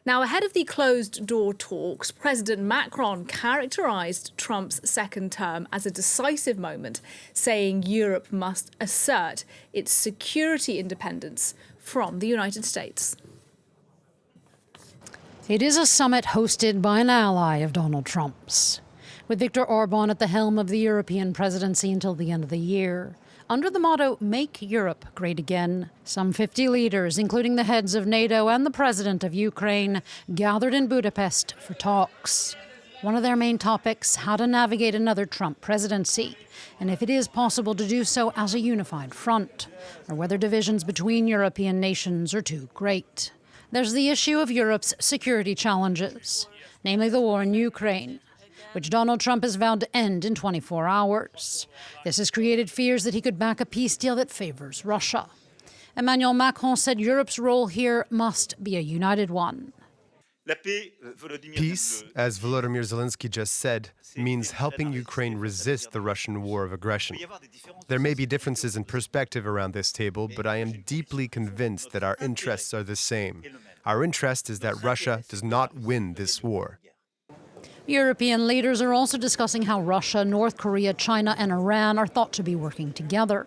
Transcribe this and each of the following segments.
Now, ahead of the closed-door talks, President Macron characterised Trump's second term as a decisive moment, saying Europe must assert its security independence from the United States. It is a summit hosted by an ally of Donald Trump's, with Viktor Orban at the helm of the European presidency until the end of the year. Under the motto, Make Europe Great Again, some 50 leaders, including the heads of NATO and the president of Ukraine, gathered in Budapest for talks. One of their main topics, how to navigate another Trump presidency, and if it is possible to do so as a unified front, or whether divisions between European nations are too great. There's the issue of Europe's security challenges, namely the war in Ukraine, which Donald Trump has vowed to end in 24 hours. This has created fears that he could back a peace deal that favors Russia. Emmanuel Macron said Europe's role here must be a united one. Peace, as Vlodomyr Zelensky just said, means helping Ukraine resist the Russian war of aggression. There may be differences in perspective around this table, but I am deeply convinced that our interests are the same. Our interest is that Russia does not win this war. European leaders are also discussing how Russia, North Korea, China and Iran are thought to be working together.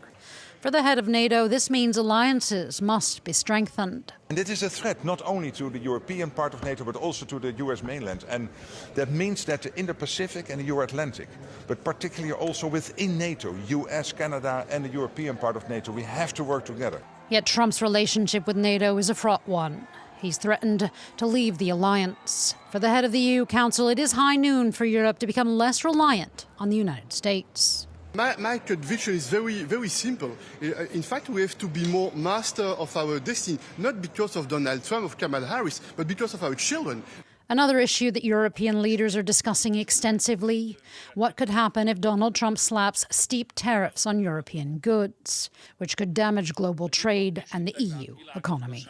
For the head of NATO, this means alliances must be strengthened. And it is a threat not only to the European part of NATO, but also to the US mainland. And that means that the Indo-Pacific and the Euro-Atlantic, but particularly also within NATO, US, Canada and the European part of NATO, we have to work together. Yet Trump's relationship with NATO is a fraught one. He's threatened to leave the alliance. For the head of the EU Council, it is high noon for Europe to become less reliant on the United States. My conviction is very simple. In fact, we have to be more master of our destiny, not because of Donald Trump or Kamala Harris, but because of our children. Another issue that European leaders are discussing extensively, what could happen if Donald Trump slaps steep tariffs on European goods, which could damage global trade and the EU economy.